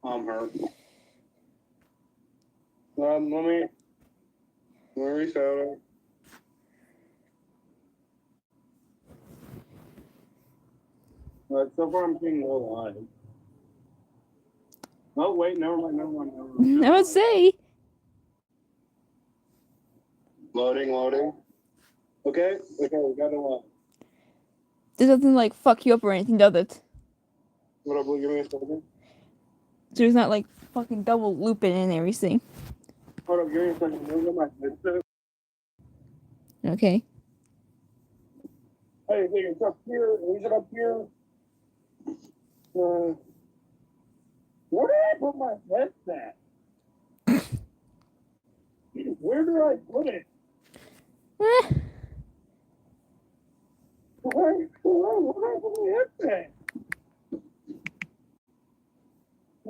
Her. Let me restart it. So far I'm seeing no live. Oh wait, never mind. I would say. Loading. Okay, we got a lot. This doesn't like fuck you up or anything, does it? What up, give me a second. So it's not like fucking double looping and everything. Hold up, give me a second. Where's my headset? Okay. Hey, it's up here. Is it up here? Where did I put my headset? Where do I put it? Where did I put my headset?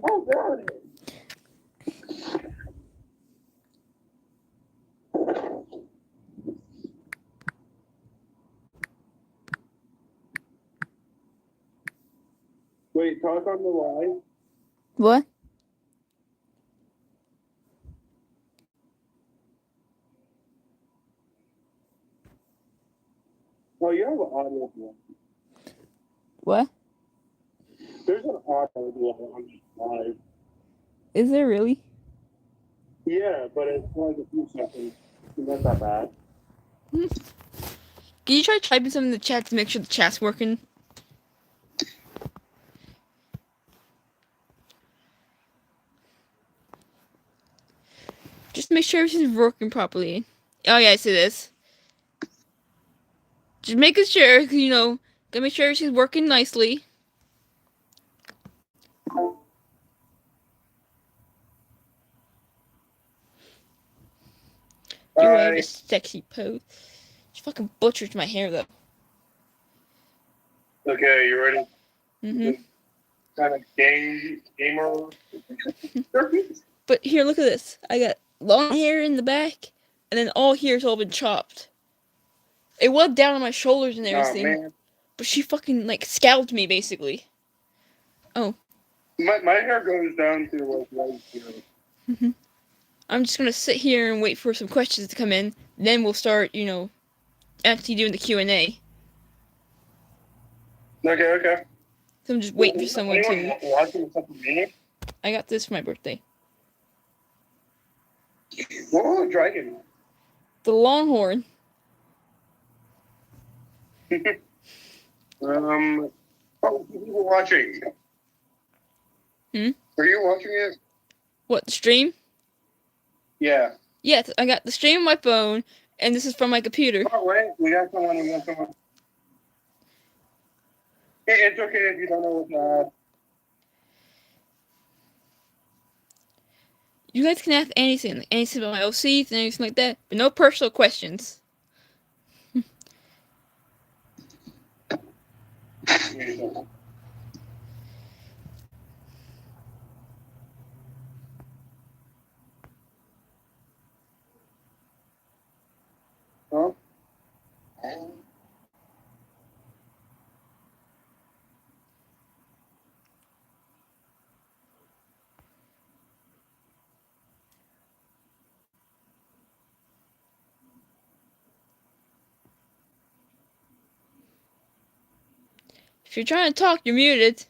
Oh, there it is. Wait, talk on the line. What? Oh, you have an audio one. What? There's an audio one on this live. Is there really? Yeah, but it's like a few seconds. It's not that bad. Can you try typing something in the chat to make sure the chat's working? Just make sure everything's working properly. Oh yeah, I see this. Just making sure, gotta make sure everything's working nicely. Do I have a sexy pose? She fucking butchered my hair though. Okay, you ready? Mm-hmm. Kind of gamer. But here, look at this. I got long hair in the back, and then all here's all been chopped. It was down on my shoulders and everything. Oh, man. But she fucking like scalped me basically. Oh. My hair goes down to like right here. Mm-hmm. I'm just gonna sit here and wait for some questions to come in. Then we'll start, actually doing the Q&A. Okay. So I'm just waiting for someone to. Watching something? I got this for my birthday. What was the dragon? The Longhorn. Oh, people watching. Hmm? Are you watching it? What, the stream? Yeah. Yes, I got the stream on my phone, and this is from my computer. Oh, wait, we got someone. It's okay if you don't know what's that. You guys can ask anything about my OCs and anything like that, but no personal questions. Huh? If you're trying to talk, you're muted.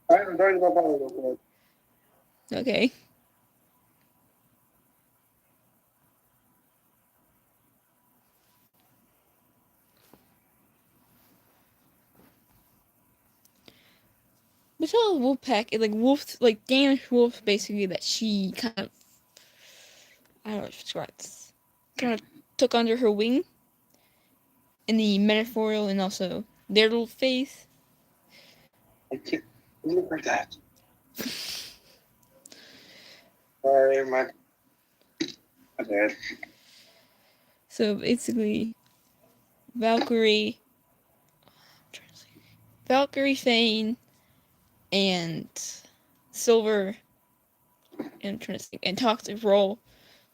I'm talking about power real quick. Okay. Matilda Wolfpack, damaged wolves basically that she kind of, I don't know what to describe this, kind of took under her wing in the metaphorical and also literal faith. I can't look like that. Sorry, my bad. So basically, Valkyrie, Fane, and Silver, and I'm trying to think, and Toxic Roll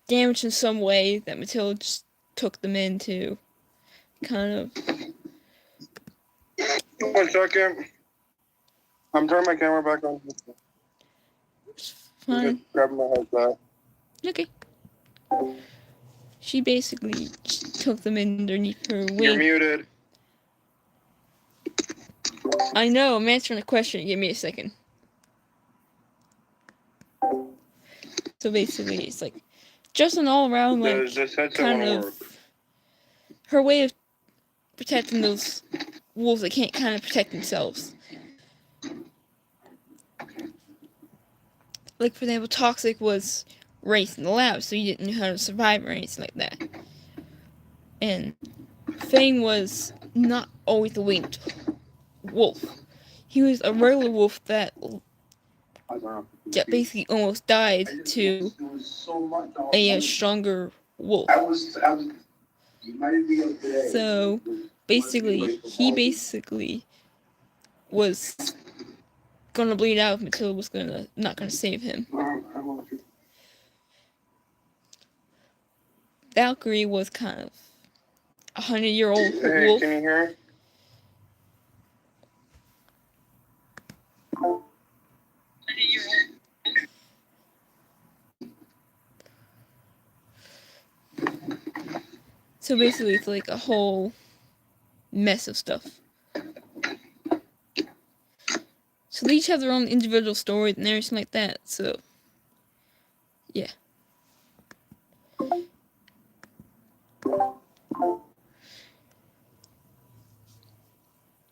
damaged in some way that Matilda just took them into kind of. 1 second. I'm turning my camera back on. Fine. Just grabbing my headset. Okay. She basically took them underneath her wing. You're muted. I know, I'm answering the question. Give me a second. So basically, it's like just an all-around, like, This headset kind won't of work. her way of protecting those wolves that can't kind of protect themselves. Like, for example, Toxic was raised in the lab, so he didn't know how to survive or anything like that. And Fang was not always a winged wolf. He was a regular wolf that basically almost died to a stronger wolf. So basically, he basically was gonna bleed out if Matilda was not gonna save him. Valkyrie was kind of 100-year-old wolf. Can you hear me? So basically, it's like a whole mess of stuff. So they each have their own individual stories and everything like that, so yeah.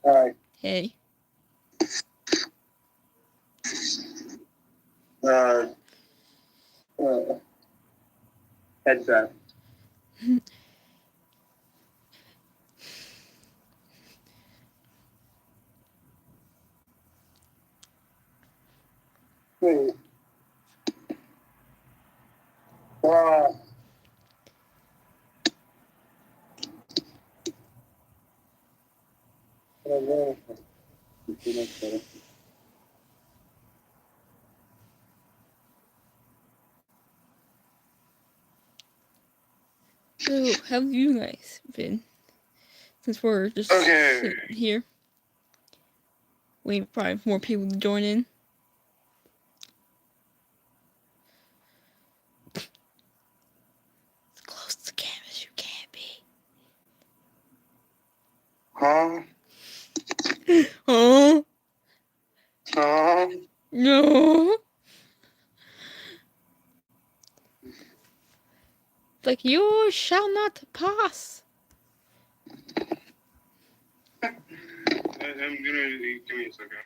Alright. Hey. Headset. Wait. So, how have you guys been? Since we're just sitting here. Waiting for probably more people to join in. As close to the camera as you can be. Huh? Oh, Huh? no. Like, you shall not pass. I'm gonna give me a second.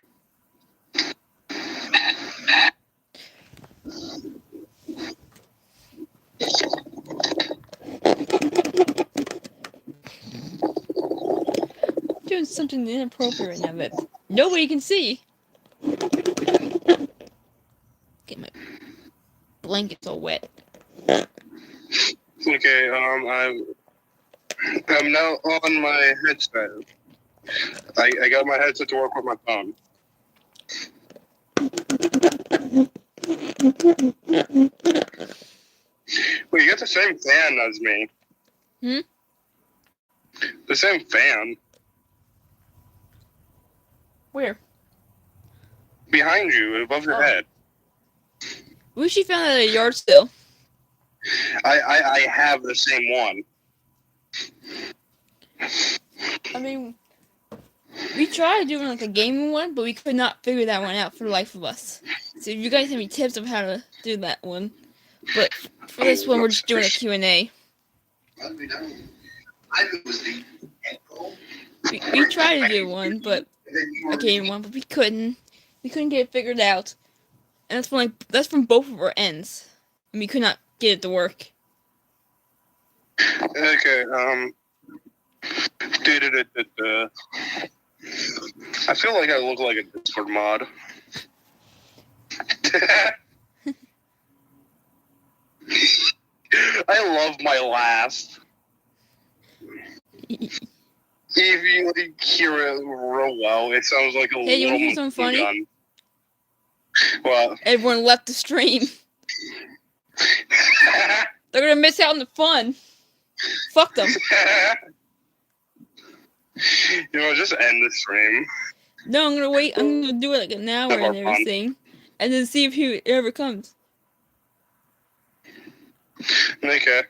Doing something inappropriate right now that nobody can see. Get my blankets all wet. Okay, I'm now on my headset. I got my headset to work with my phone. Wait, you got the same fan as me. Hmm? The same fan. Where? Behind you, above your head. We she found at a yard sale. I have the same one. I mean, we tried doing like a gaming one, but we could not figure that one out for the life of us. So if you guys have any tips of how to do that one, but for this one we're just doing a Q&A. We tried to do one, but a gaming one, but we couldn't. We couldn't get it figured out, and that's from both of our ends, and we could not get it to work. Okay, I feel like I look like a Discord mod. I love my last. If you like, hear it real well, it sounds like a Hey, you little wanna hear something funny? gun. What? Everyone left the stream. They're gonna miss out on the fun. Fuck them. You know, just end the stream. No, I'm gonna wait. I'm gonna do it like an hour and everything, and then see if he ever comes. Okay.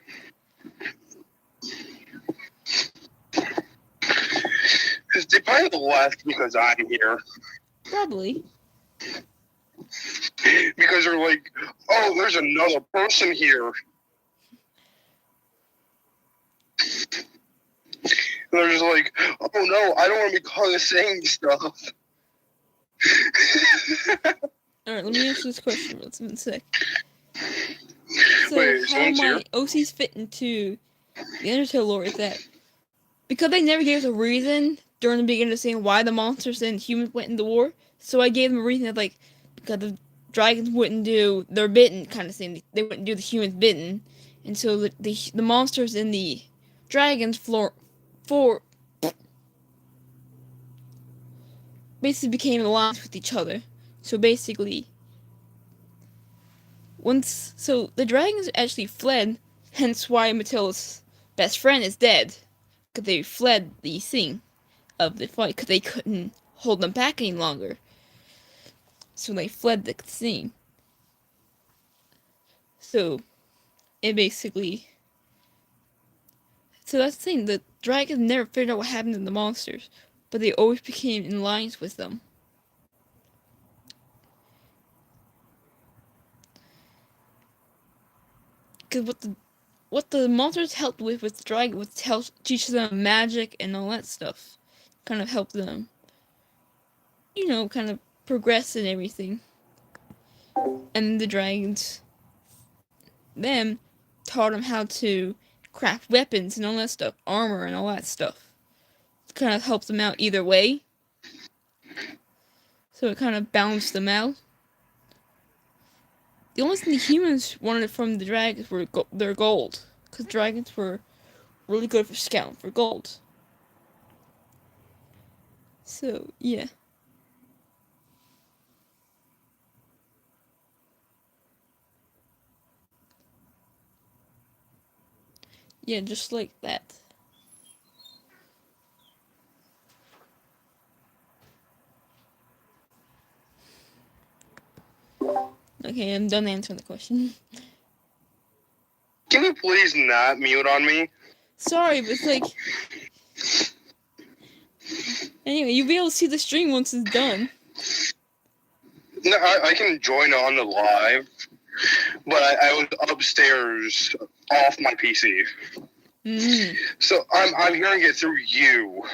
They probably left because I'm here. Probably. Because they're like, oh, there's another person here. And they're just like, oh no, I don't want to be caught saying stuff. Alright, let me answer this question real quick. So, Wait, how someone's my here? OCs fit into the Undertale lore is that because they never gave us a reason during the beginning of saying why the monsters and humans went into war, so I gave them a reason of like because the dragons wouldn't do their bitten kind of thing. They wouldn't do the humans bitten, and so the monsters and the dragons for basically became alliance with each other. So basically, so the dragons actually fled, hence why Matilda's best friend is dead, because they fled the scene of the fight because they couldn't hold them back any longer. So they fled the scene. So it basically. So that's the thing. The dragons never figured out what happened to the monsters, but they always became in alliance with them. Because what the monsters helped with the dragon was to help teach them magic and all that stuff. Kind of help them, kind of progress and everything. And the dragons, them, taught them how to craft weapons and all that stuff, armor and all that stuff. Kind of helped them out either way. So it kind of balanced them out. The only thing the humans wanted from the dragons were their gold, because dragons were really good for scouting for gold. So yeah. Yeah, just like that. Okay, I'm done answering the question. Can you please not mute on me? Sorry, but it's like. Anyway, you'll be able to see the stream once it's done. No, I can join on the live, but I was upstairs off my PC. So I'm hearing it through you.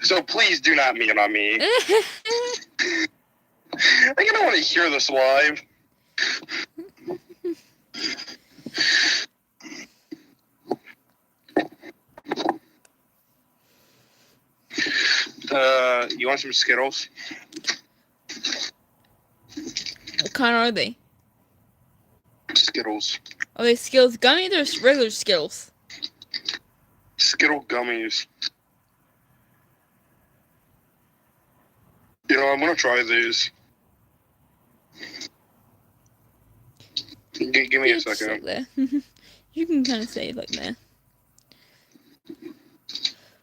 So please do not mute on me. I don't want to hear this live. You want some Skittles? What kind are they? Skittles. Are they Skittles gummies or regular Skittles? Skittle gummies. I'm gonna try these. Give me a second. Like that. You can kind of say it like that.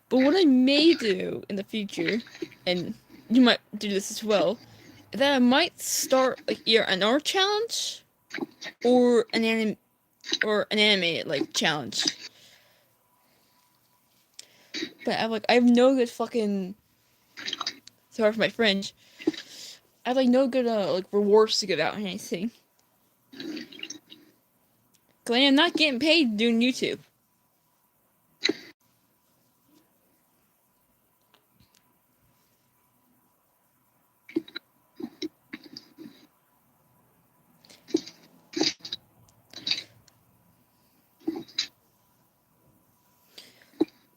But what I may do in the future, and you might do this as well, is that I might start like either an art challenge or an animated like challenge. But I have no good fucking. Sorry for my French. I have no good like rewards to give out or anything. Cause I am not getting paid doing YouTube.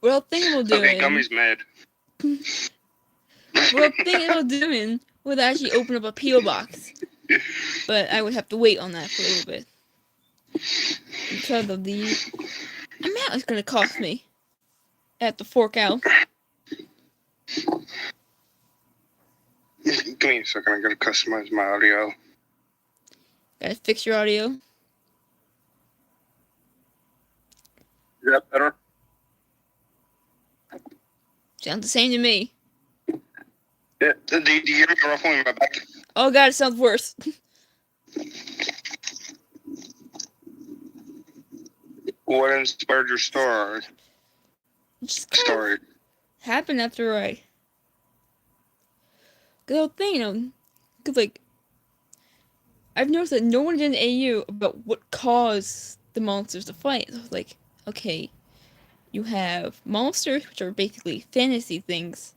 What I'm thinking about doing. Okay, gummy's mad. What I'm thinking about doing would actually open up a P.O. box. But I would have to wait on that for a little bit. Because of the amount it's going to cost me. I have to fork out. Give me a second, I gotta customize my audio. Gotta fix your audio. Is that better? Sounds the same to me. Do you hear me ruffling my back? Oh god, it sounds worse. What inspired your story? Just kind of happened after I. Cause I was thinking, cause like I've noticed that no one did an AU about what caused the monsters to fight. So I was like, okay, you have monsters, which are basically fantasy things.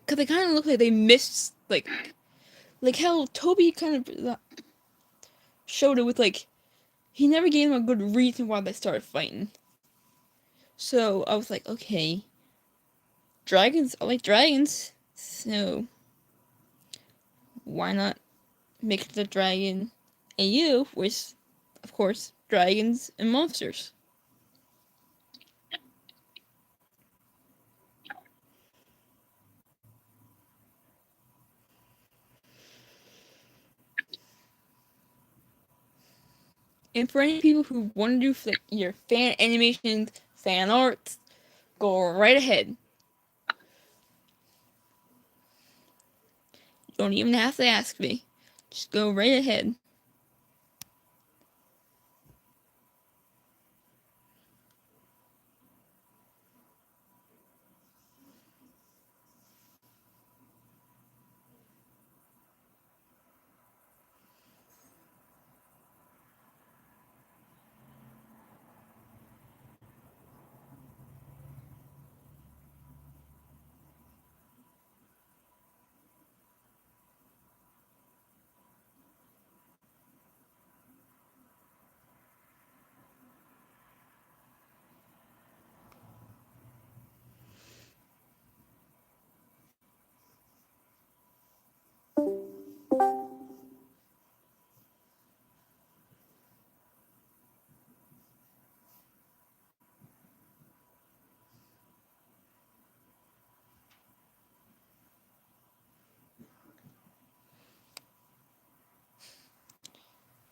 Cause they kind of look like they missed like how Toby kind of showed it with like he never gave them a good reason why they started fighting. So I was like, okay, dragons. I like dragons, so why not make the dragon AU with, of course, dragons and monsters. And for any people who want to do like your fan animations, fan arts, go right ahead. You don't even have to ask me. Just go right ahead.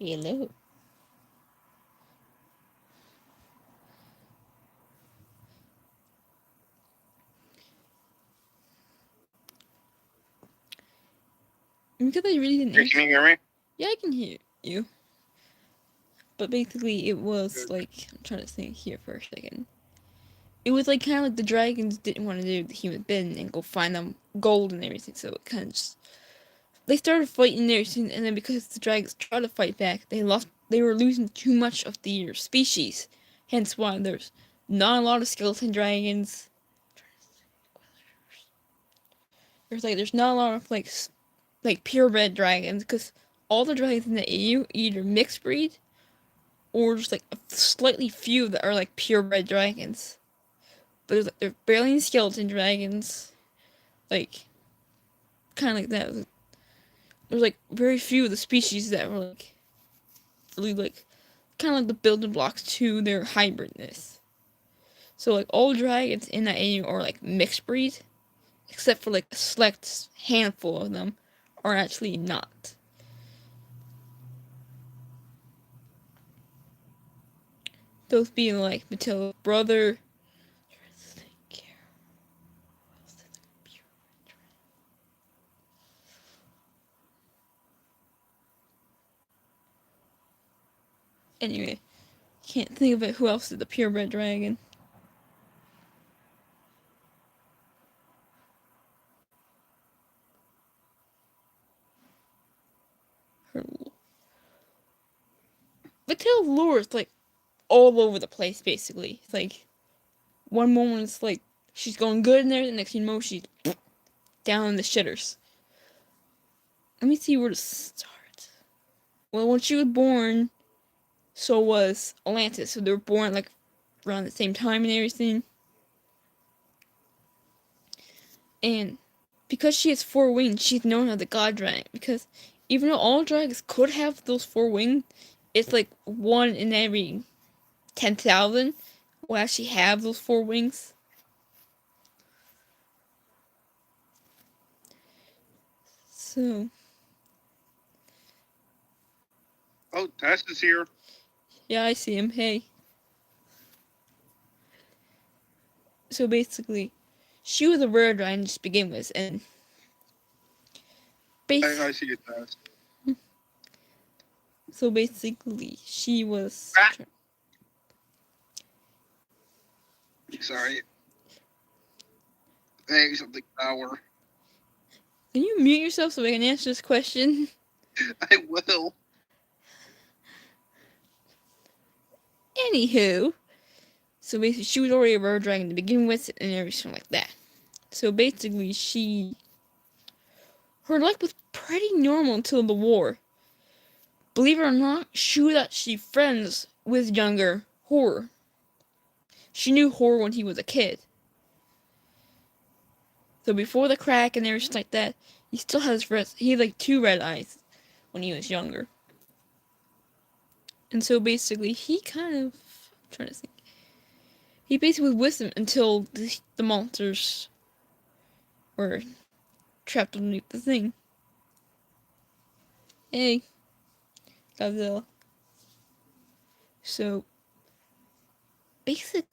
Hello. Because I really didn't Can you hear me? Yeah, I can hear you. But basically, it was like I'm trying to think here for a second. It was like kind of like the dragons didn't want to do the human bid and go find them gold and everything, so it kind of just they started fighting there soon, and then because the dragons tried to fight back, they lost. They were losing too much of their species, hence why there's not a lot of skeleton dragons. There's not a lot of like purebred dragons because all the dragons in the AU either mixed breed or just like a slightly few that are like purebred dragons. But there's barely any skeleton dragons, like kind of like that. There's like very few of the species that were like really like kind of like the building blocks to their hybridness. So like all dragons in that AU are like mixed breed, except for like a select handful of them are actually not. Those being like Matilda's brother. Anyway, can't think of it. Who else is the purebred dragon? Her Matilda's lore is like all over the place. Basically, it's like one moment it's like she's going good in there, the next moment she's down in the shitters. Let me see where to start. Well, when she was born, so was Atlantis. So they were born like around the same time and everything. And because she has four wings, she's known as the God Dragon. Because even though all dragons could have those four wings, it's like one in every 10,000 will actually have those four wings. So. Oh, Tess is here. Yeah, I see him. Hey. So basically, she was a rare dragon to begin with, and I see it as. so basically she was. Sorry. Maybe something sour. Can you mute yourself so I can answer this question? I will. Anywho, so basically she was already a rare dragon to begin with, and everything like that. So basically her life was pretty normal until the war. Believe it or not, she was actually friends with younger Horror. She knew Horror when he was a kid. So before the crack and everything like that, he still has he had like 2 red eyes when he was younger. And so basically he kind of, I'm trying to think. He basically was with them until the monsters were trapped underneath the thing. Hey, Godzilla. So basically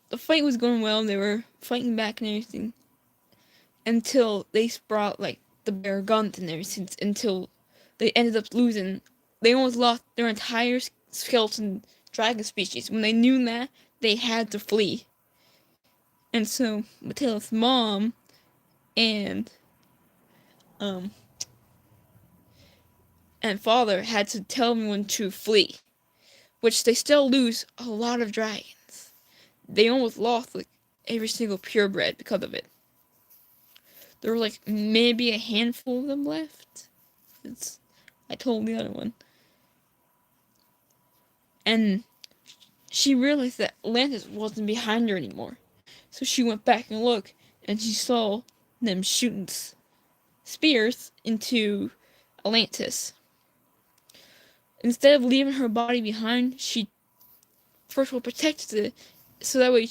the fight was going well, they were fighting back and everything, until they brought like the bear guns and everything, until they ended up losing. They almost lost their entire skeleton dragon species. When they knew that, they had to flee. And so Matilda's mom and father had to tell everyone to flee, which they still lose a lot of dragons. They almost lost like every single purebred because of it. There were like maybe a handful of them left. I told the other one. And she realized that Atlantis wasn't behind her anymore. So she went back and looked, and she saw them shooting spears into Atlantis. Instead of leaving her body behind, she first of all protected it, so that way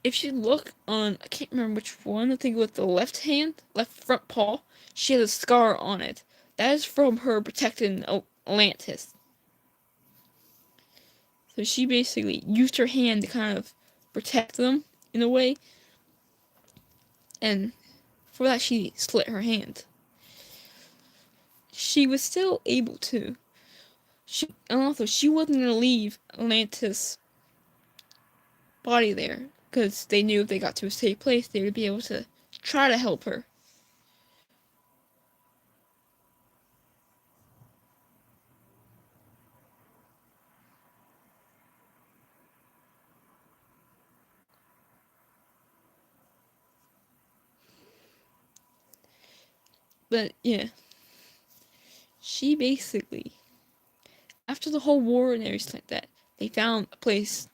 if you look on, I can't remember which one, I think with the left front paw, she has a scar on it. That is from her protecting Atlantis. So she basically used her hand to kind of protect them in a way, and for that she slit her hand. She was still able to. And also, she wasn't going to leave Atlantis' body there, because they knew if they got to a safe place, they would be able to try to help her. But yeah, she basically, after the whole war and everything like that, they found a place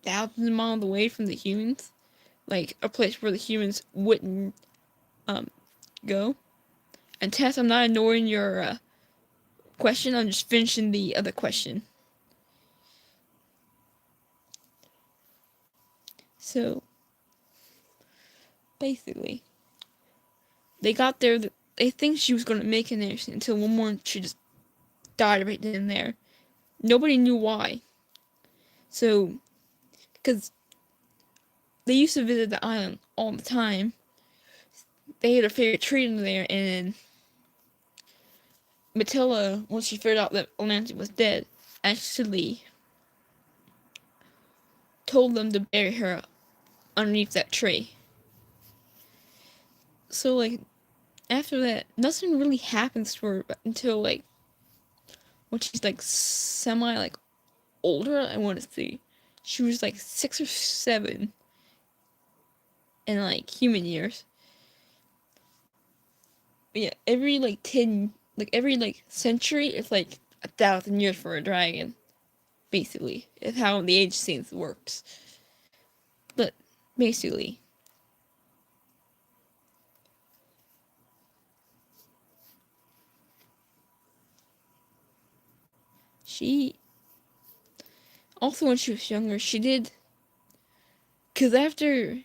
thousands of miles away from the humans, like a place where the humans wouldn't go. And Tess, I'm not ignoring your question, I'm just finishing the other question. So basically, they got there. They think she was going to make it until one morning she just died right then and there. Nobody knew why. So, because they used to visit the island all the time, they had a favorite tree in there, and Matilda, once she figured out that Atlantis was dead, actually told them to bury her underneath that tree. So, like, after that, nothing really happens to her until, like, when she's, like, semi, like, older, I want to say. She was, like, 6 or 7 in, like, human years. But yeah, every, like, century, it's, like, 1,000 years for a dragon. Basically, is how the age scenes works. But, basically, she also, when she was younger, she did, because after,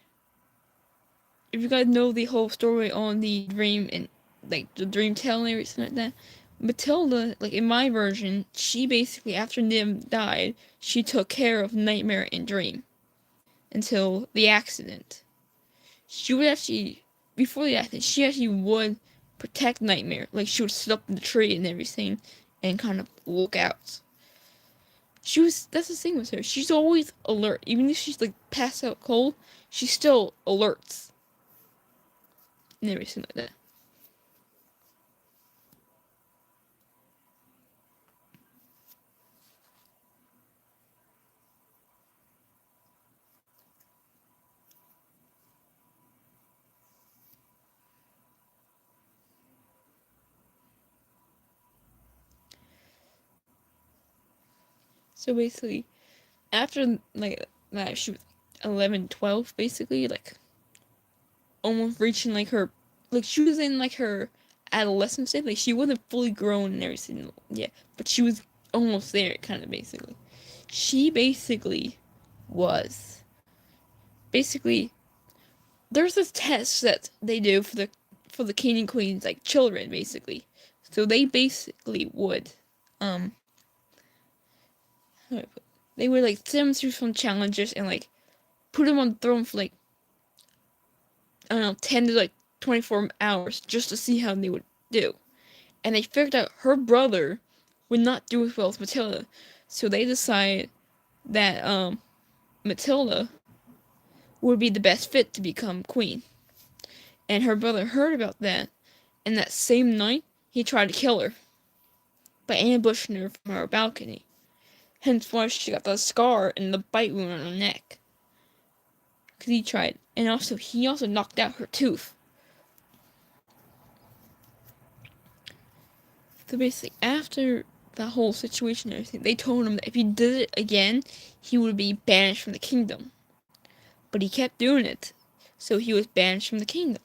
if you guys know the whole story on the dream and like the dream tale and everything like that, Matilda, like in my version, she basically, after Nim died, she took care of Nightmare and Dream until the accident. She would actually, before the accident, she actually would protect Nightmare. Like, she would sit up in the tree and everything and kind of look out. That's the thing with her. She's always alert. Even if she's, like, passed out cold, she still alerts. And everything like that. So basically, after, like, that, she was 11, 12, basically, like, almost reaching, like, her, like, she was in, like, her adolescent stage. Like, she wasn't fully grown and everything yet, but she was almost there, kind of, basically. She basically was, basically, there's this test that they do for the king and queens, like, children, basically. So they basically would, they would, like, send them through some challenges and, like, put them on the throne for, like, I don't know, 10 to, like, 24 hours just to see how they would do. And they figured out her brother would not do as well as Matilda. So they decided that, Matilda would be the best fit to become queen. And her brother heard about that, and that same night, he tried to kill her by ambushing her from her balcony. Hence why she got the scar and the bite wound on her neck. Because he tried. And also, he also knocked out her tooth. So basically, after that whole situation and everything, they told him that if he did it again, he would be banished from the kingdom. But he kept doing it, so he was banished from the kingdom.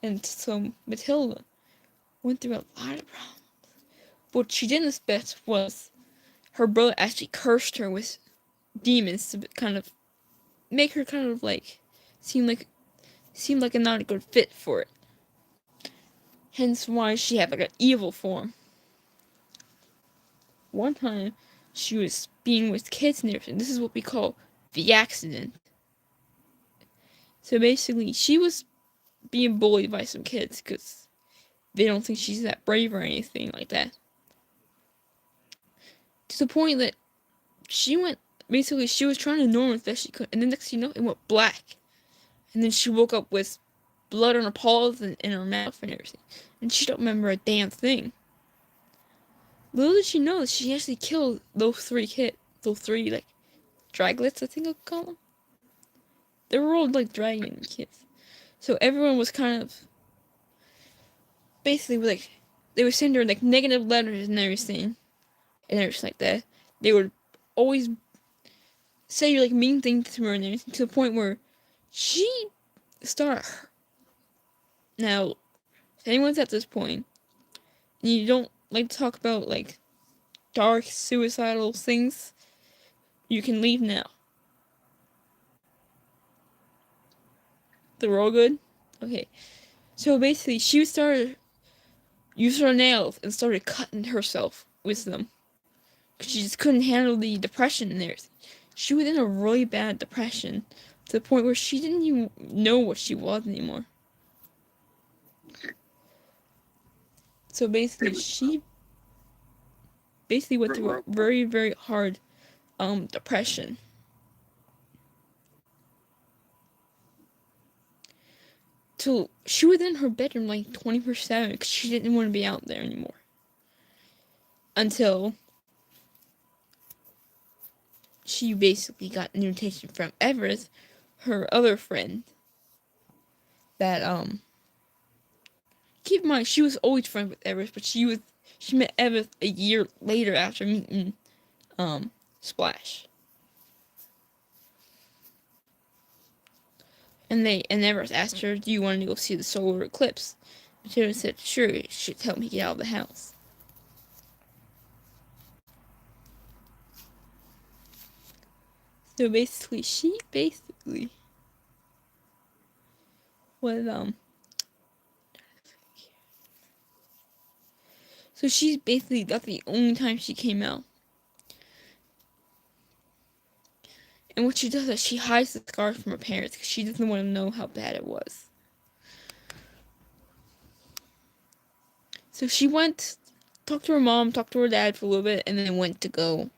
And so Matilda went through a lot of problems. What she didn't expect was her brother actually cursed her with demons to kind of make her kind of like seem like a not a good fit for it. Hence why she had like an evil form. One time, she was being with kids and everything. This is what we call the accident. So basically, she was being bullied by some kids because they don't think she's that brave or anything like that. To the point that she was trying to ignore as best she could, and the next thing you know, it went black. And then she woke up with blood on her paws and in her mouth and everything. And she don't remember a damn thing. Little did she know that she actually killed those three, like, draglets, I think I'll call them. They were all, like, dragon kids. So everyone was kind of, basically, like, they would send her, like, negative letters and everything like that. They would always say, like, mean things to her and everything, to the point where she started. Now, if anyone's at this point, and you don't like to talk about, like, dark, suicidal things, you can leave now. They're all good? Okay. So basically, she started using her nails and started cutting herself with them. Because she just couldn't handle the depression in there. She was in a really bad depression to the point where she didn't even know what she was anymore. So basically, she went through a very, very hard depression. So she was in her bedroom like 24/7 because she didn't want to be out there anymore. Until she basically got an invitation from Everett, her other friend. That keep in mind she was always friends with Everett, but she met Everett a year later after meeting Splash. And Everett asked her, "Do you want to go see the solar eclipse?" Matilda said, "Sure, it should help me get out of the house." So basically, she was So she's basically, that's the only time she came out. And what she does is she hides the scars from her parents because she doesn't want to know how bad it was. So she went, talked to her mom, talked to her dad for a little bit, and then went to go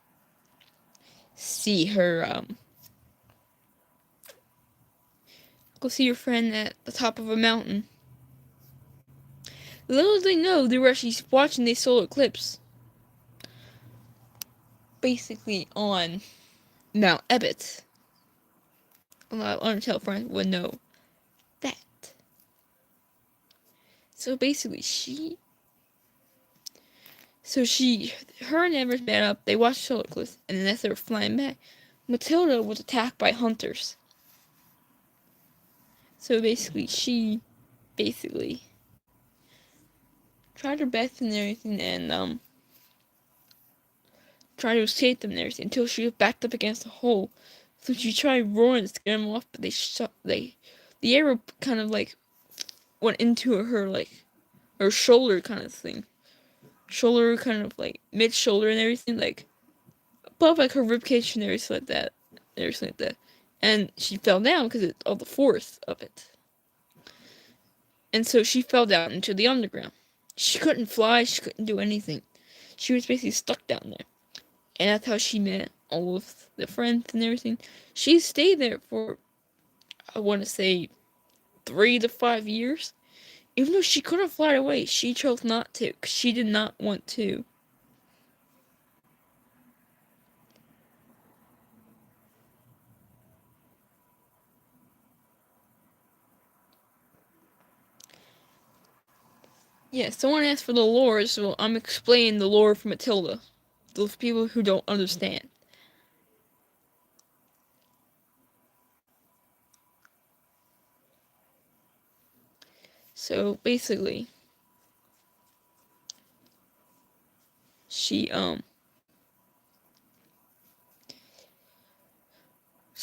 see her, go see her friend at the top of a mountain. Little did they know, they were actually watching the solar eclipse. Basically on Mount Ebbets. A lot of Undertale friends would know that. So basically, her and Everest met up, they watched the solar eclipse, and then as they were flying back, Matilda was attacked by hunters. So basically, she tried her best and everything, and tried to escape them and everything until she was backed up against a hole. So she tried roaring to scare them off, but the arrow kind of like went into her like her shoulder kind of thing, shoulder kind of like mid shoulder and everything, like above like her ribcage and everything like that, and she fell down because of the force of it. And so she fell down into the underground. She couldn't fly, she couldn't do anything. She was basically stuck down there. And that's how she met all of the friends and everything. She stayed there for, I want to say, 3 to 5 years. Even though she couldn't fly away, she chose not to, because she did not want to. Yeah, someone asked for the lore, so I'm explaining the lore for Matilda. Those people who don't understand. So basically, so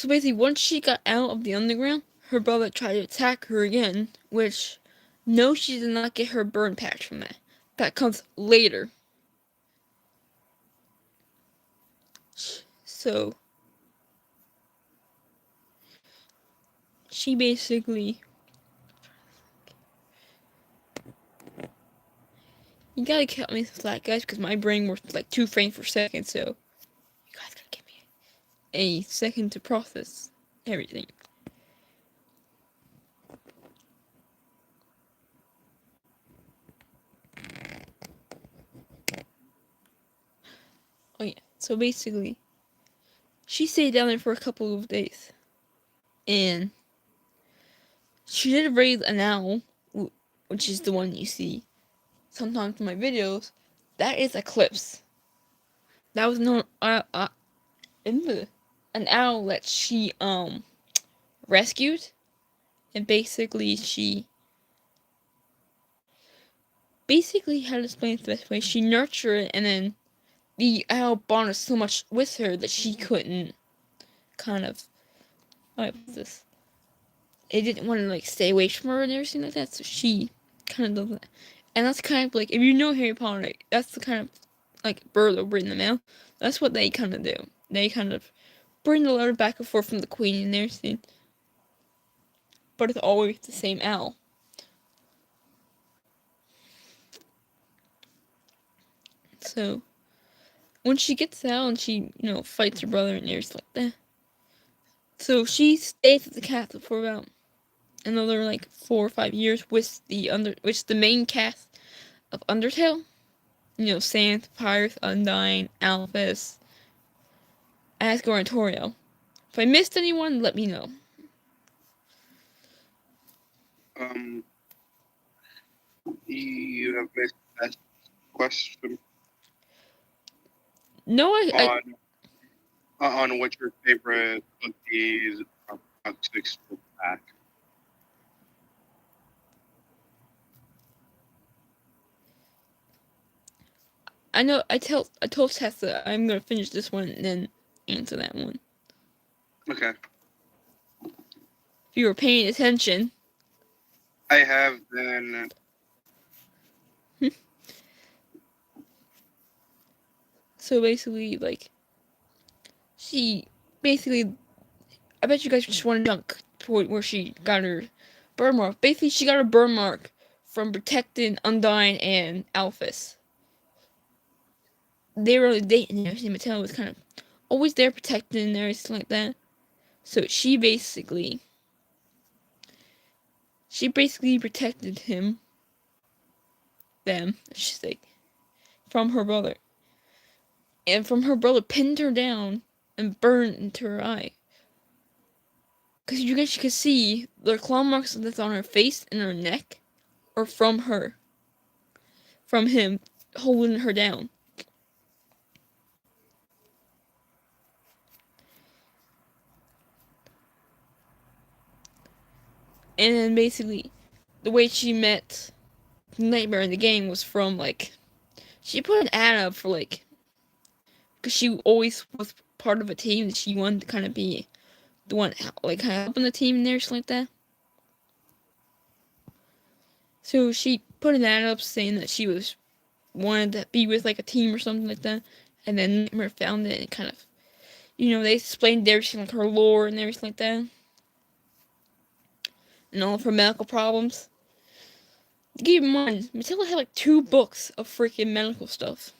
basically once she got out of the underground, her brother tried to attack her again, which, no, she did not get her burn patch from that. That comes later. So she basically, you gotta cut me some slack, guys, because my brain works like 2 frames per second, so you guys gotta give me a second to process everything. Oh yeah, so basically, she stayed down there for a couple of days, and she did raise an owl, which is the one you see sometimes in my videos. That is Eclipse. That was known an owl that she rescued, and basically how to explain it the best way, she nurtured it, and then the owl bonded so much with her that she couldn't kind of, this, it didn't want to like stay away from her and everything like that, so she kind of does that. And that's kind of like, if you know Harry Potter, like, that's the kind of like bird that bring the mail. That's what they kind of do. They kind of bring the letter back and forth from the queen and everything, but it's always the same owl. So when she gets out and she, fights her brother and everything like that, so she stays at the castle for about another like 4 or 5 years with the main cast of Undertale. Sans, Pyrrhus, Undyne, Alphys, Asgore, and Toriel. If I missed anyone, let me know. You have missed that question. No, on what's your favorite of these six pack. I know. I told Tessa I'm gonna finish this one and then answer that one. Okay. If you were paying attention. I have been. So basically, like, she basically, I bet you guys just want to jump to where she got her burn mark. Basically, she got her burn mark from protecting Undyne and Alphys. They were dating and everything. Matilda was kind of always there protecting and everything like that. So she basically protected them, she's like, from her brother. And from her brother pinned her down and burned into her eye. Because you guys could see the claw marks that's on her face and her neck are from her. From him holding her down. And then basically, the way she met Nightmare in the game was from, like, she put an ad up for, like, because she always was part of a team that she wanted to kind of be the one, like, kind of helping the team and everything like that. So she put an ad up saying that she wanted to be with, like, a team or something like that. And then Nightmare found it and kind of, they explained everything, like, her lore and everything like that. And all of her medical problems. Keep in mind, Matilda had like 2 books of freaking medical stuff.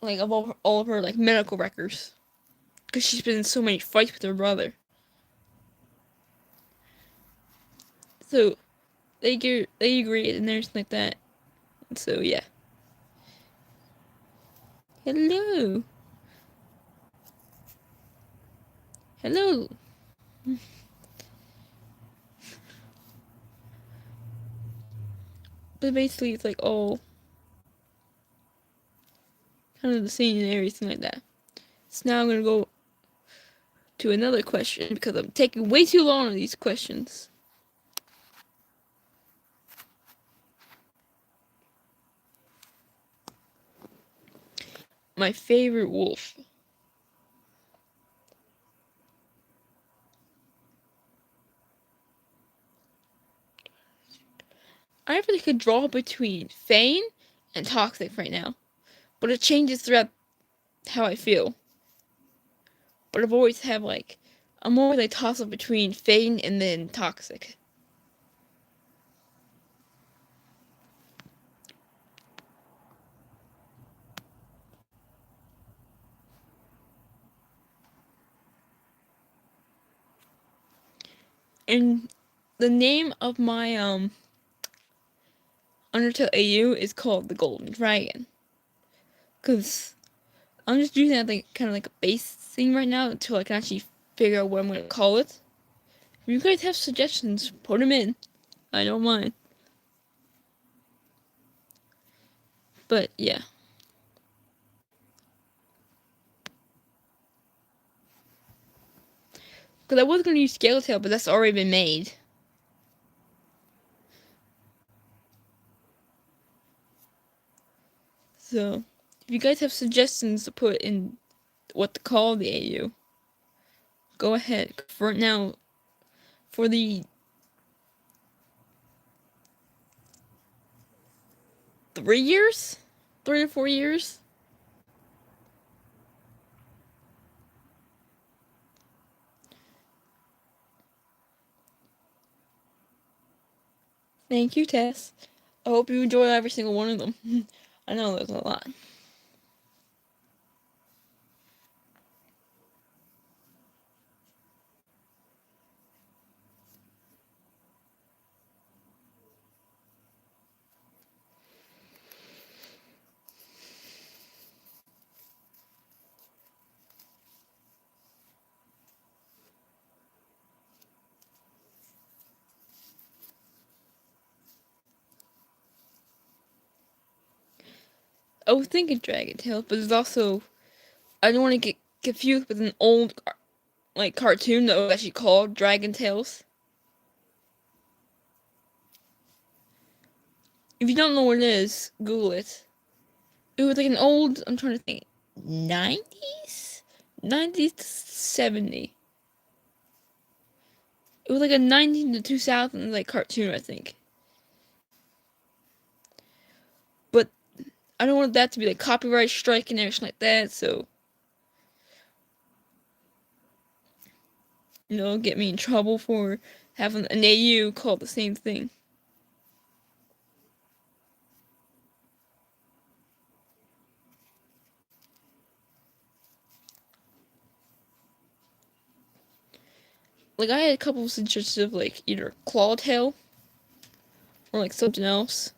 Like, of all of her, like, medical records. Because she's been in so many fights with her brother. So, they agreed and everything like that. So, yeah. Hello. Hello. But basically, it's like all kind of the same and everything like that. So now I'm gonna go to another question because I'm taking way too long on these questions. My favorite wolf. I really could draw between Fane and Toxic right now. But it changes throughout how I feel. But I've always had, like, I'm always like toss up between Fane and then Toxic. And the name of my Undertale AU is called the Golden Dragon. Cause I'm just using that like kind of like a base thing right now until I can actually figure out what I'm gonna call it. If you guys have suggestions, put them in. I don't mind. But yeah. Cause I was gonna use Scaletail, but that's already been made. So, if you guys have suggestions to put in what to call the AU, go ahead. For now, for the 3 years? 3 to 4 years? Thank you, Tess. I hope you enjoy every single one of them. I know there's a lot. I was thinking Dragon Tales, but there's also, I don't want to get confused with an old like cartoon that was actually called Dragon Tales. If you don't know what it is, Google it. It was like an old, I'm trying to think, 90s? 90s to 70. It was like a 19 to 2000 like cartoon, I think. But I don't want that to be like copyright strike and everything like that, so get me in trouble for having an AU called the same thing. Like, I had a couple of suggestions of like either claw tail or like something else.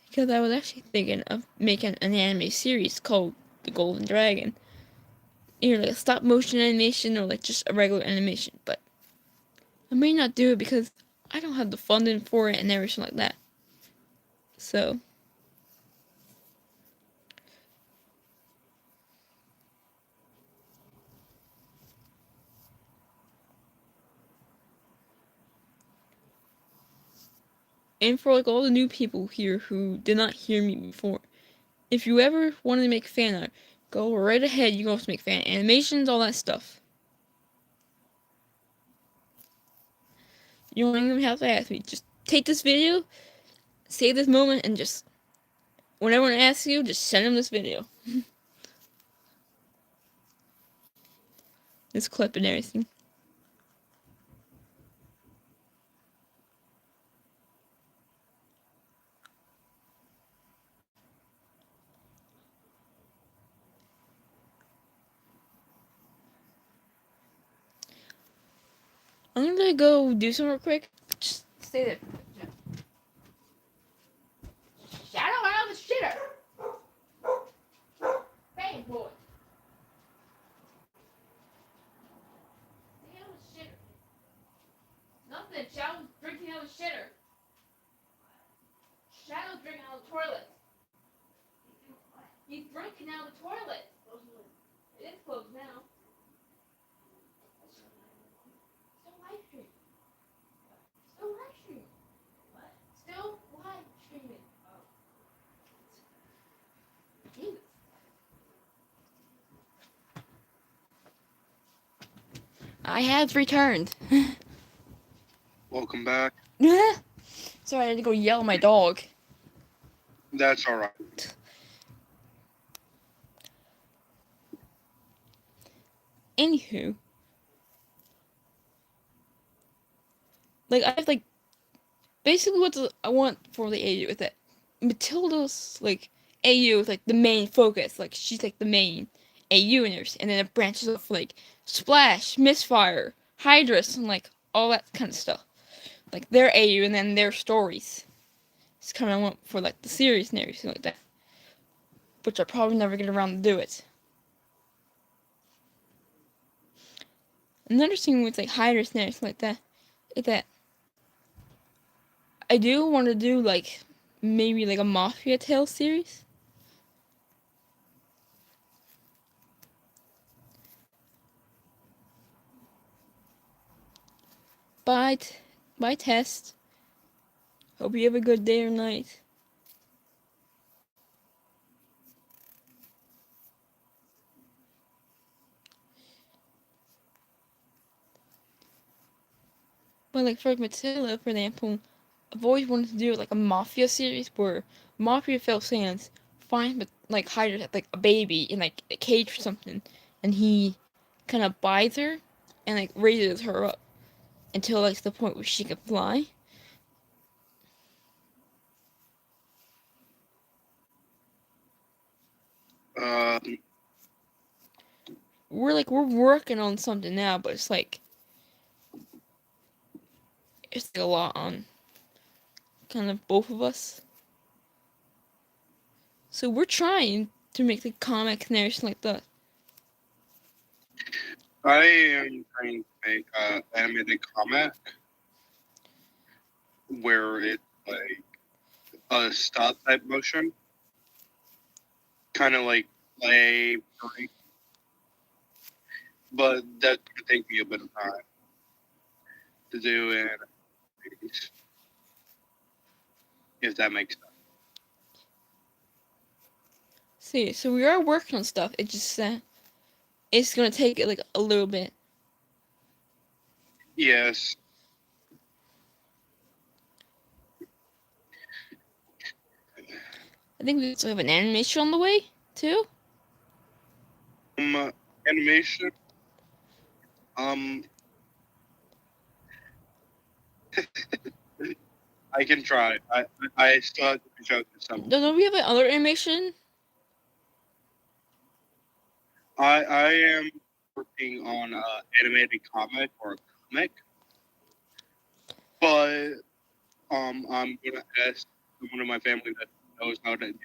Because I was actually thinking of making an anime series called The Golden Dragon. Either like a stop motion animation or like just a regular animation, but I may not do it because I don't have the funding for it and everything like that. So and for like all the new people here who did not hear me before, if you ever want to make fan art, go right ahead. You can also make fan animations, all that stuff. You don't even have to ask me. Just take this video, save this moment, and just when everyone asks you, just send them this video. This clip and everything. I'm gonna go do something real quick. Just stay there. Shadow out of the shitter. Bang boy. Stay out of the shitter. Nothing. Shadow's drinking out of the shitter. Shadow's drinking out of the toilet. He's drinking out of the toilet. It is closed now. Still live streaming. Still live streaming. What? Still live streaming. Jesus. I have returned. Welcome back. Sorry, I had to go yell at my dog. That's all right. Anywho, like I have like basically what I want for the AU with it. Matilda's like AU is like the main focus. Like she's like the main AU in yours, and then it branches off like Splash, Misfire, Hydrus, and like all that kind of stuff. Like their AU and then their stories. It's kind of want for like the series and everything like that. Which I probably never get around to do it. Another thing with like Hydrus and everything like that is that I do want to do like maybe like a Mafia Tale series. By test. Hope you have a good day or night. But like for Matilda, for example, I've always wanted to do like a Mafia series where Mafia Phil Sands finds like Hydra like a baby in like a cage or something, and he kind of buys her and like raises her up until like the point where she can fly. We're working on something now, but it's like a lot on kind of both of us. So we're trying to make the comics and everything like that. I am trying to make an animated comic where it's like a stop type motion, kind of like play, but that could take me a bit of time to do in if that makes sense. See, so we are working on stuff. It's just that it's gonna take like a little bit. Yes. I think we also have an animation on the way, too. Animation. I can try. I still have to reach out to someone. Don't we have another animation? I am working on an animated comic or a comic, but I'm gonna ask someone in my family that knows how to do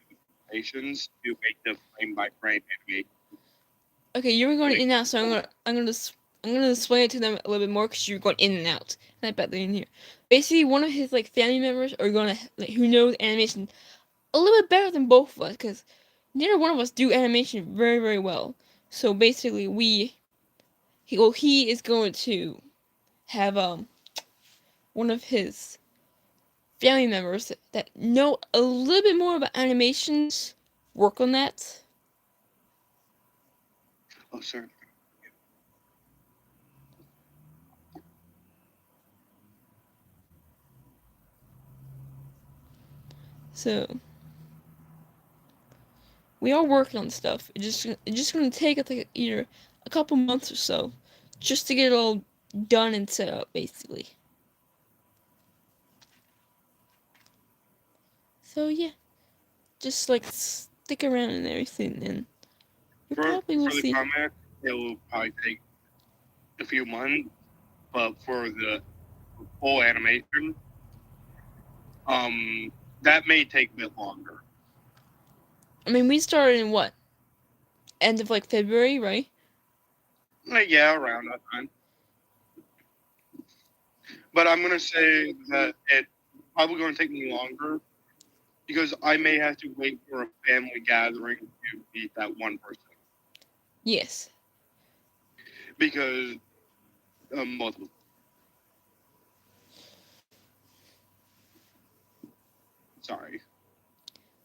animations to make the frame by frame animation. Okay, you were going in and out, so I'm gonna explain it to them a little bit more because you were going in and out. And I bet they didn't hear. Basically, one of his like family members are gonna who knows animation a little bit better than both of us because neither one of us do animation very very well. So basically, he is going to have one of his family members that know a little bit more about animations work on that. Oh, sorry. So we are working on stuff. It's just gonna take us like either a couple months or so, just to get it all done and set up, basically. So yeah, just like stick around and everything, and you probably will For the see. comic, it will probably take a few months, but for the full animation, that may take a bit longer. I mean, we started in what? End of like February, right? Yeah, around that time. But I'm gonna say that it's probably gonna take me longer because I may have to wait for a family gathering to meet that one person. Yes. Because multiple. Sorry.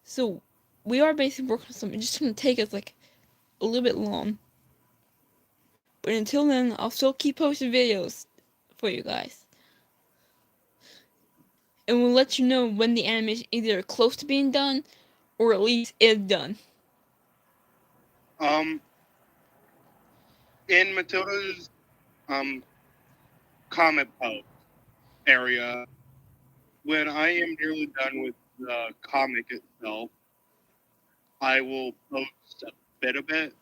So we are basically working on something. It's just gonna take us like a little bit long. But until then, I'll still keep posting videos for you guys. And we'll let you know when the animation is either close to being done or at least is done. In Matilda's comment post area, when I am nearly done with the comic itself, I will post a bit of it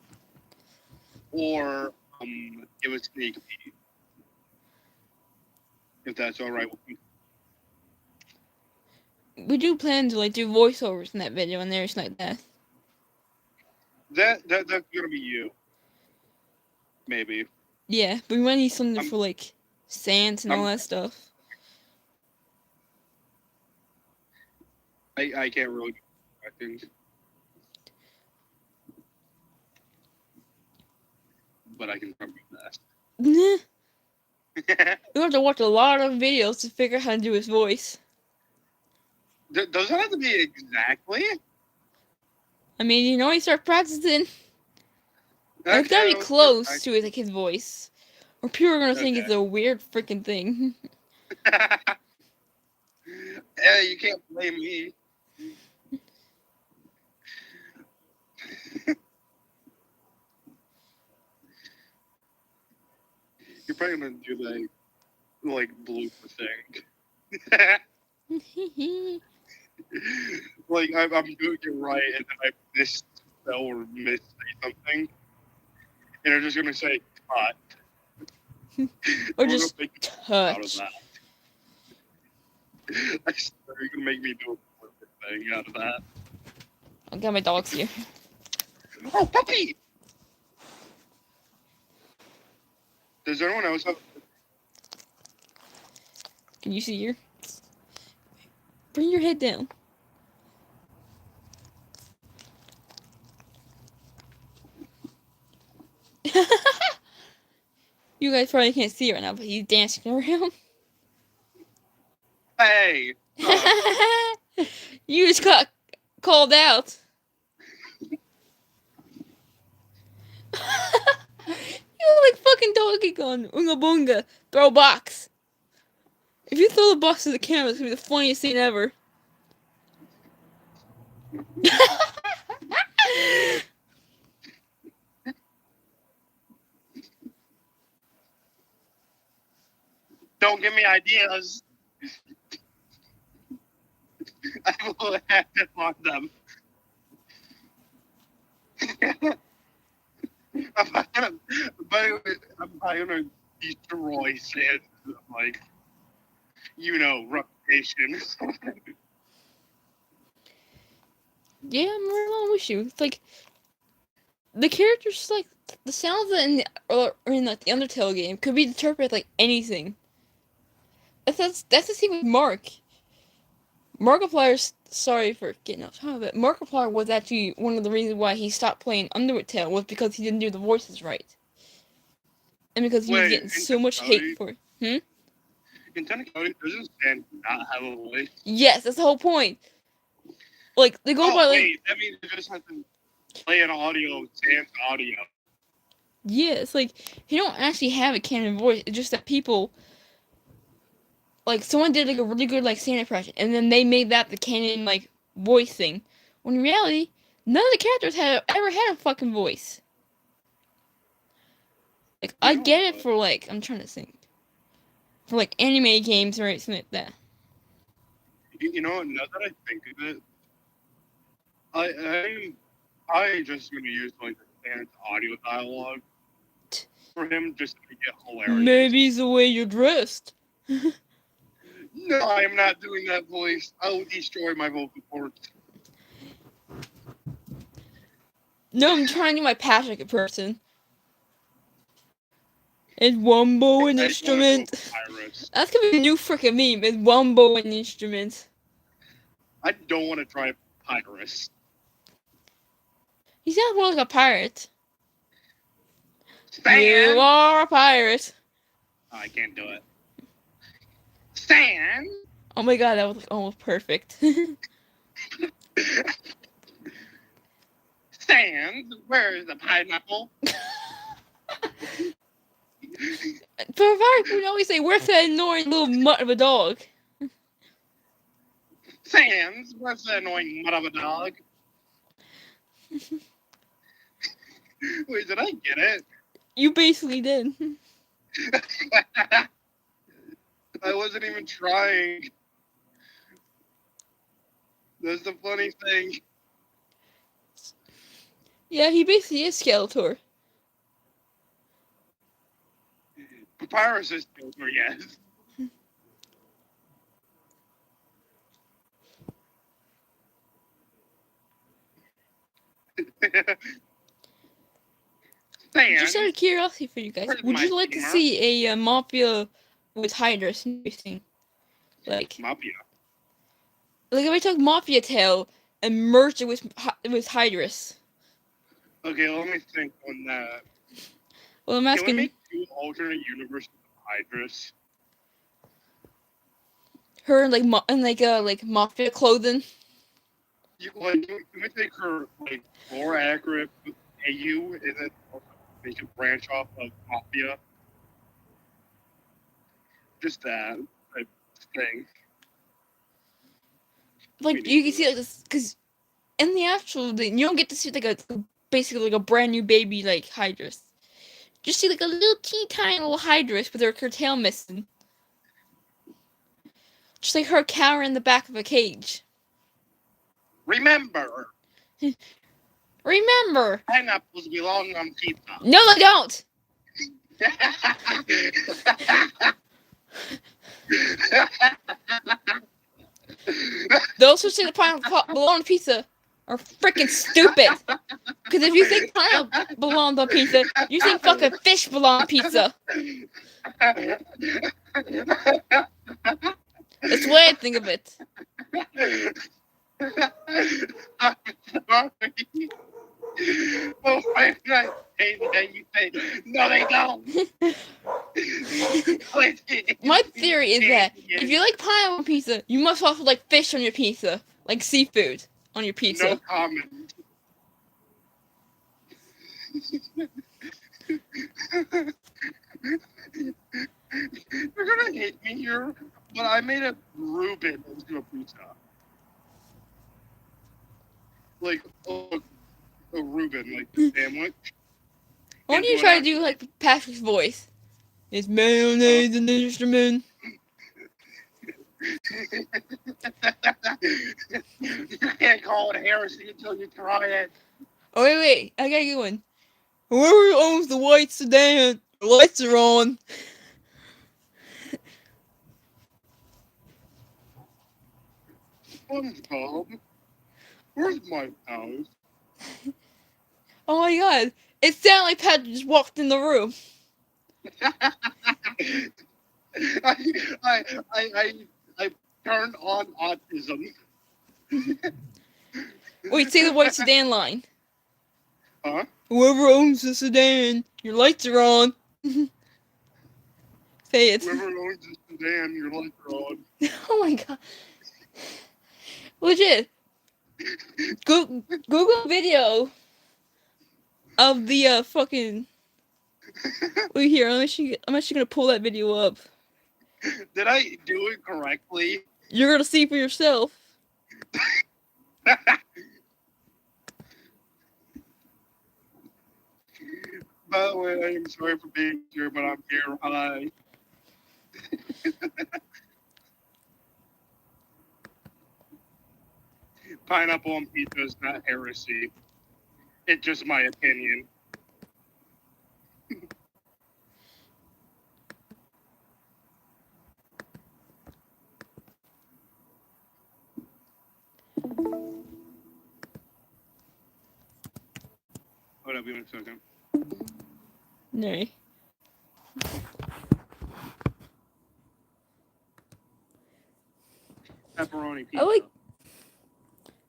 or give a sneak peek, if that's all right with you. We do plan to like do voiceovers in that video and everything like that. That's gonna be you, maybe. Yeah, but we might need something for like Sans and all that stuff. I can't really do acting, but I can try my best. You have to watch a lot of videos to figure out how to do his voice. Does it have to be exactly? I mean, you know, you start practicing. Okay, It's gotta be close to like his voice, or people are gonna think Okay. it's a weird freaking thing. Hey, you can't blame me. You're probably gonna do the like blooper thing. Like I'm doing it right, and then I misspell or miss something, and I'm just gonna say cut. Or We're just gonna make out of touch. that. I swear you're gonna make me do a blooper thing out of that. I'll get my dogs here. Oh, puppy! Does anyone else have? Can you see here? Bring your head down. You guys probably can't see right now, but he's dancing around. Hey! You just got called out. You look like fucking Donkey Kong, Unga Boonga, throw a box. If you throw the box to the camera, it's gonna be the funniest scene ever. Don't give me ideas. I will have to on them. I'm gonna destroy Sans, like, reputation. Yeah, I'm right along with you. It's like the characters, like the sounds in like the Undertale game, could be interpreted like anything. That's the thing with Mark. Markiplier's sorry for getting off topic, but Markiplier was actually one of the reasons why he stopped playing Undertale was because he didn't do the voices right, and because he was getting so much hate for it. In technicality, doesn't Sans not have a voice? Yes, that's the whole point. Like they go by like. Wait, that means it just has to play an audio, Sans audio. Yeah, it's like he don't actually have a canon voice. It's just that people, like someone did like a really good like Santa impression, and then they made that the canon like voice thing. When in reality, none of the characters have ever had a fucking voice. Like I get it for like I'm trying to think, for like anime games or something like that. Now that I think of it, I just gonna use like the Sans audio dialogue for him just to make it hilarious. Maybe it's the way you're dressed. No, I am not doing that voice. I will destroy my vocal cords. No, I'm trying to do my Patrick person. It's Wumbo an instrument. That's gonna be a new freaking meme. It's Wumbo an instrument. I don't want to try Pyrus. He sounds more like a pirate. Stan! You are a pirate. Oh, I can't do it. Stan! Oh my god, that was like almost perfect. Stan, where is the pineapple? For a pirate, we always say, where's that annoying little mutt of a dog? Sans, where's the annoying mutt of a dog? Wait, did I get it? You basically did. I wasn't even trying. That's the funny thing. Yeah, he basically is Skeletor. Papyrus is Skeletor, yes. Just out of curiosity for you guys, would you like to see a Mafia with Hydras and everything? Like Mafia? Like if I took Mafia Tail and merged it with Hydras. Okay, let me think on that. Well, I'm asking. Can we make 2 alternate universes of Hydras? Her in like Mafia clothing. Can we take her like more accurate with AU and then also make a branch off of Mafia? Just that type thing. Like you can see like this because in the actual thing, you don't get to see like basically like a brand new baby like Hydras. Just see like a little teeny tiny little Hydras with her tail missing. Just like her cowering in the back of a cage. Remember, pineapples belong on pizza. No, they don't. Those who say the pineapple belong on pizza are freaking stupid. Because if you think pineapple belongs on pizza, you think fucking fish belong on pizza. That's the way I think of it. I'm sorry. Oh, why did I say that? You say, no, they don't. My theory is that if you like pineapple on pizza, you must also like fish on your pizza. Like seafood on your pizza. No comment. You're gonna hate me here, but I made a Reuben into a pizza. Like a Reuben, like the sandwich. Why don't you try to do like Patrick's voice? It's mayonnaise an instrument. You can't call it heresy until you try it. Oh wait, I got a good one. Whoever owns the white sedan, the lights are on. SpongeBob, where's my house? Oh my god, it sounded like Patrick just walked in the room. I turned on autism. Wait, say the white sedan line. Huh? Whoever owns the sedan, your lights are on. Say it. Whoever owns the sedan, your lights are on. Oh my god. Legit. Google video of the fucking. Wait here, I'm actually gonna pull that video up. Did I do it correctly? You're gonna see for yourself. By the way, I am sorry for being here, but I'm here. Hi. Pineapple on pizza is not heresy. It's just my opinion. Hold up, give me a second. No. Pepperoni pizza. I like.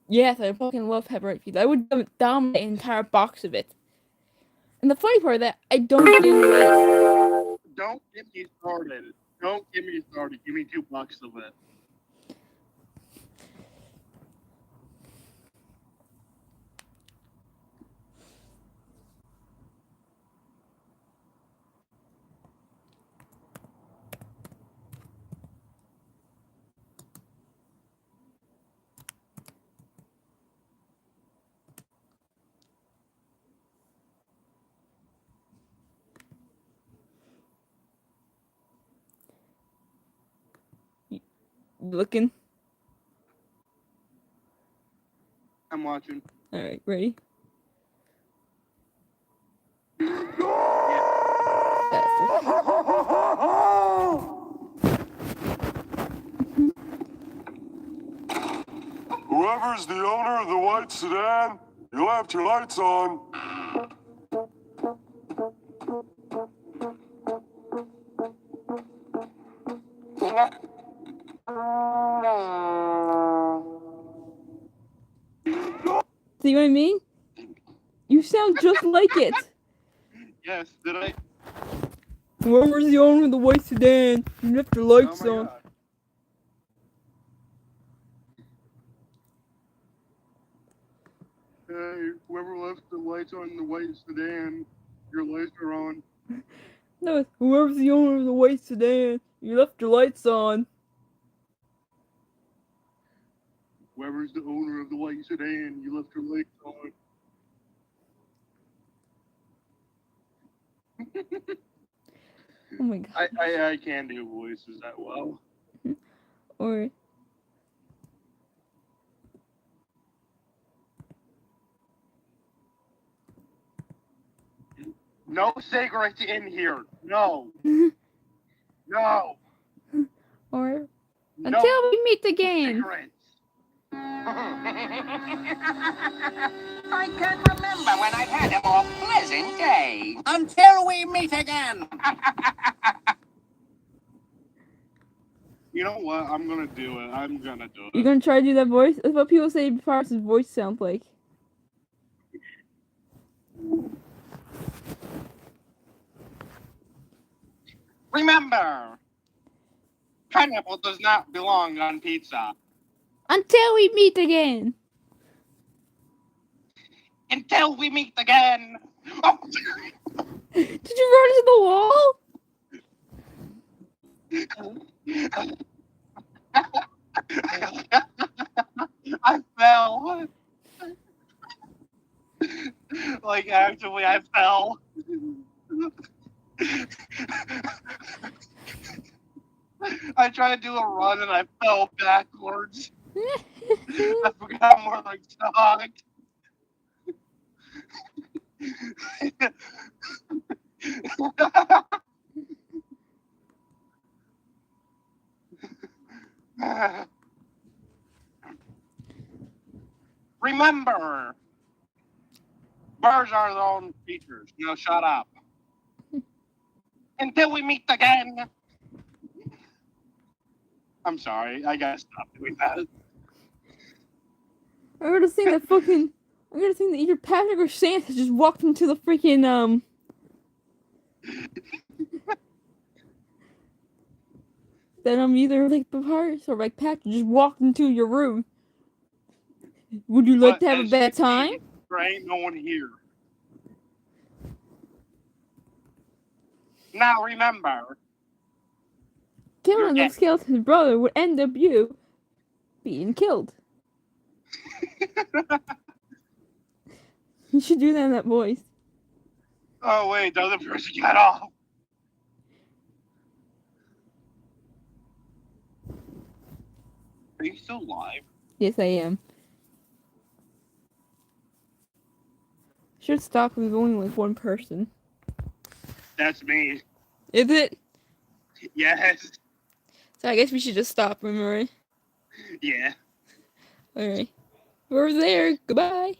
Yes, I fucking love pepperoni pizza. I would dominate an entire box of it. And the funny part of that, I don't gain weight. Don't get me started. Don't get me started. Give me $2 of it. Looking. I'm watching. Alright, ready? Whoever's the owner of the white sedan, you left your lights on. See what I mean? You sound just like it. Yes, did I? Whoever's the owner of the white sedan, you left your lights Oh my on. God. Hey, whoever left the lights on in the white sedan, your lights are on. No, it's whoever's the owner of the white sedan, you left your lights on. Whoever's the owner of the white sedan, you left your lights on. Oh my god. I can't do voices that well. Or No cigarettes in here. No. No. or No until we meet again. cigarettes. I can't remember when I've had a more pleasant day. Until we meet again. You know what? I'm gonna do it. I'm gonna do You're it. gonna try to do that voice? That's what people say Paris' voice sounds like. Remember, pineapple does not belong on pizza. Until we meet again. Until we meet again. Oh. Did you run into the wall? I fell. Like, actually, I fell. I tried to do a run and I fell backwards. I forgot more like stock. Remember, birds are their own creatures. Now shut up. Until we meet again. I'm sorry, I gotta stop doing that. I gotta think that either Patrick or Santa just walked into the freaking that either like Papyrus or like Patrick just walked into your room. Would you like to have a bad time? There ain't no one here. Now remember. Killing the skeleton's brother would end up you being killed. You should do that in that voice. Oh wait, the other person got off. Are you still live? Yes, I am. Should stop with only like one person. That's me. Is it? Yes. So I guess we should just stop, remember? Yeah. Alright. We're there. Goodbye.